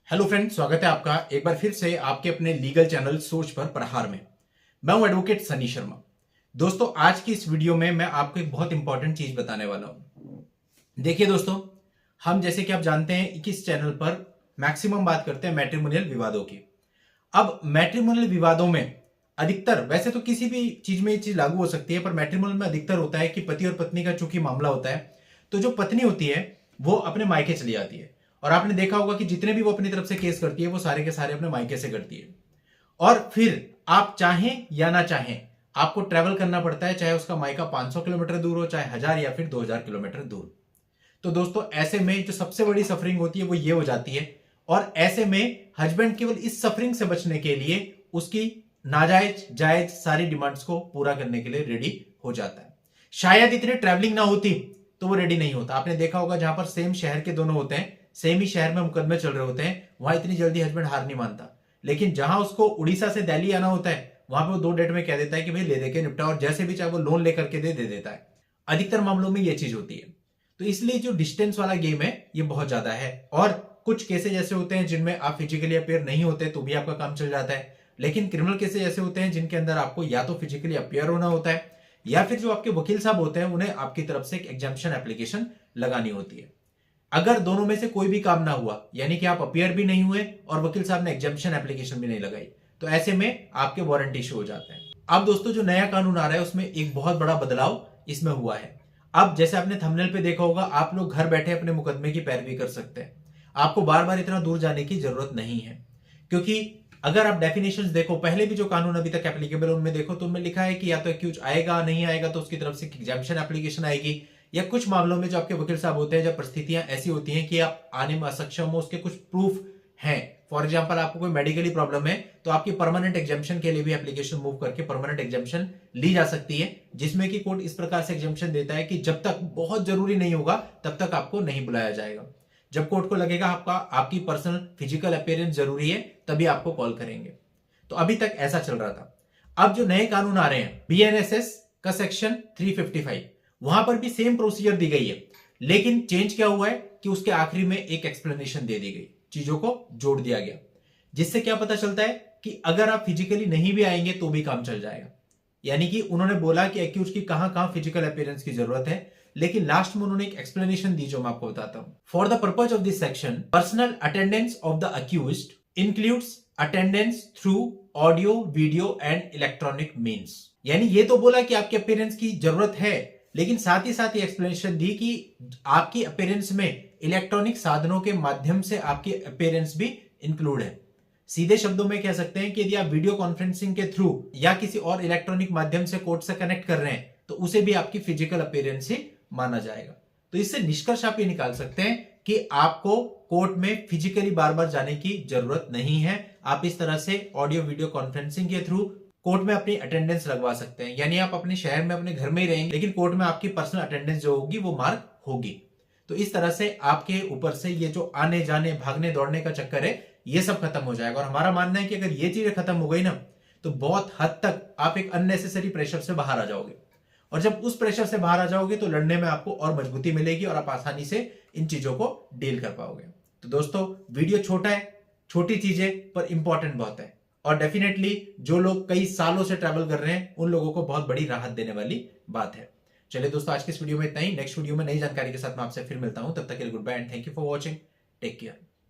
Hello friend, स्वागत है आपका एक बार फिर से आपके अपने लीगल चैनल सोच पर प्रहार में। मैं हूं एडवोकेट सनी शर्मा। दोस्तों, आज की इस वीडियो में मैं आपको एक बहुत इंपॉर्टेंट चीज बताने वाला हूं। देखिए दोस्तों, हम जैसे कि आप जानते हैं कि इस चैनल पर मैक्सिमम बात करते हैं मैट्रिमोनियल विवादों की। अब मैट्रिमोनियल विवादों में अधिकतर, वैसे तो किसी भी चीज में ये चीज लागू हो सकती है, पर मैट्रिमोनियल में अधिकतर होता है कि पति और पत्नी का चूंकि मामला होता है, तो जो पत्नी होती है वो अपने मायके चली जाती है। और आपने देखा होगा कि जितने भी वो अपनी तरफ से केस करती है वो सारे के सारे अपने मायके से करती है। और फिर आप चाहें या ना चाहें, आपको ट्रेवल करना पड़ता है, चाहे उसका मायका 500 किलोमीटर दूर हो, चाहे 1000 या फिर 2000 किलोमीटर दूर। तो दोस्तों, ऐसे में जो सबसे बड़ी सफरिंग होती है वो ये हो जाती है। और ऐसे में हस्बैंड केवल इस सफरिंग से बचने के लिए उसकी नाजायज जायज सारी डिमांड्स को पूरा करने के लिए रेडी हो जाता है। शायद इतनी ट्रैवलिंग ना होती तो वो रेडी नहीं होता। आपने देखा होगा जहां पर सेम शहर के दोनों होते हैं, सेम ही शहर में मुकदमे चल रहे होते हैं, वहां इतनी जल्दी हस्बैंड हार नहीं मानता। लेकिन जहां उसको उड़ीसा से दिल्ली आना होता है, वहां पे वो 2 डेट में कह देता है कि भाई ले दे के निपटा, और जैसे भी चाहे वो लोन लेकर के दे देता है। अधिकतर मामलों में यह चीज होती है। तो इसलिए जो डिस्टेंस वाला गेम है ये बहुत ज्यादा है। और कुछ केसेस ऐसे होते हैं जिनमें आप फिजिकली अपेयर नहीं होते तो भी आपका काम चल जाता है। लेकिन क्रिमिनल केसेस ऐसे होते हैं जिनके अंदर आपको या तो फिजिकली अपेयर होना होता है, या फिर जो आपके वकील साहब होते हैं उन्हें आपकी तरफ से एक एग्जाम्पशन एप्लीकेशन लगानी होती है। अगर दोनों में से कोई भी काम ना हुआ, यानी कि आप अपियर भी नहीं हुए और वकील साहब ने एग्जाम्पशन एप्लीकेशन भी नहीं लगाई, तो ऐसे में आपके वारंट इशू हो जाते हैं। अब दोस्तों, जो नया कानून आ रहा है उसमें एक बहुत बड़ा बदलाव इसमें हुआ है। अब जैसे आपने थंबनेल पे देखा होगा, आप लोग घर बैठे अपने मुकदमे की पैरवी कर सकते हैं। आपको बार बार इतना दूर जाने की जरूरत नहीं है। क्योंकि अगर आप डेफिनेशंस देखो, पहले भी जो कानून अभी तक एप्लीकेबल है उनमें देखो, तो उनमें लिखा है कि या तो एक्यूज आएगा, नहीं आएगा तो उसकी तरफ से एग्जाम्पशन एप्लीकेशन आएगी, या कुछ मामलों में जो आपके वकील साहब होते हैं, जब परिस्थितियां ऐसी होती हैं कि आप आने में असक्षम हो, उसके कुछ प्रूफ हैं। फॉर एग्जांपल, आपको कोई मेडिकली प्रॉब्लम है तो आपकी परमानेंट एग्जाम्पशन के लिए भी एप्लीकेशन मूव करके परमानेंट एग्जाम्पशन ली जा सकती है, जिसमें कि कोर्ट इस प्रकार से एग्जाम्पशन देता है कि जब तक बहुत जरूरी नहीं होगा तब तक आपको नहीं बुलाया जाएगा। जब कोर्ट को लगेगा आपकी पर्सनल फिजिकल अपीयरेंस जरूरी है, तभी आपको कॉल करेंगे। तो अभी तक ऐसा चल रहा था। अब जो नए कानून आ रहे हैं, बीएनएसएस का सेक्शन 355, वहां पर भी सेम प्रोसीजर दी गई है, लेकिन चेंज क्या हुआ है कि उसके आखिरी में एक एक्सप्लेनेशन दे दी गई, चीजों को जोड़ दिया गया, जिससे क्या पता चलता है कि अगर आप फिजिकली नहीं भी आएंगे तो भी काम चल जाएगा। यानी कि उन्होंने बोला कि एक्यूज की कहां कहां फिजिकल अपीयरेंस की जरूरत है, लेकिन लास्ट में उन्होंने एक एक्सप्लेनेशन दी जो मैं आपको बताता हूं। For the purpose of this section, personal attendance of the accused includes attendance through audio, video and electronic means. यानी ये तो बोला कि आपके अपीयरेंस की जरूरत है, लेकिन साथ ही साथ ये एक्सप्लेनेशन दी कि आपकी अपीयरेंस में इलेक्ट्रॉनिक साधनों के माध्यम से आपकी अपीयरेंस भी इंक्लूड है। सीधे शब्दों में कह सकते हैं कि यदि आप वीडियो कॉन्फ्रेंसिंग के थ्रू या किसी और इलेक्ट्रॉनिक माध्यम से कोर्ट से कनेक्ट कर रहे हैं तो उसे भी आपकी फिजिकल अपीयरेंस ही माना जाएगा। तो इससे निष्कर्ष आप ये निकाल सकते हैं कि आपको कोर्ट में फिजिकली बार बार जाने की जरूरत नहीं है। आप इस तरह से ऑडियो वीडियो कॉन्फ्रेंसिंग के थ्रू कोर्ट में अपनी अटेंडेंस लगवा सकते हैं। यानी आप अपने शहर में अपने घर में ही रहेंगे, लेकिन कोर्ट में आपकी पर्सनल अटेंडेंस जो होगी वो मार्क होगी। तो इस तरह से आपके ऊपर से ये जो आने जाने भागने दौड़ने का चक्कर है ये सब खत्म हो जाएगा। और हमारा मानना है कि अगर ये चीजें खत्म हो गई ना, तो बहुत हद तक आप एक अननेसेसरी प्रेशर से बाहर आ जाओगे। और जब उस प्रेशर से बाहर आ जाओगे तो लड़ने में आपको और मजबूती मिलेगी और आप आसानी से इन चीजों को डील कर पाओगे। तो दोस्तों, वीडियो छोटा है, छोटी चीजें पर इंपॉर्टेंट बहुत है, और डेफिनेटली जो लोग कई सालों से ट्रैवल कर रहे हैं उन लोगों को बहुत बड़ी राहत देने वाली बात है। चलिए दोस्तों, आज के इस वीडियो में इतना ही। नेक्स्ट वीडियो में नई जानकारी के साथ मैं आपसे फिर मिलता हूं। तब तक के लिए good bye and thank you for watching. Take care.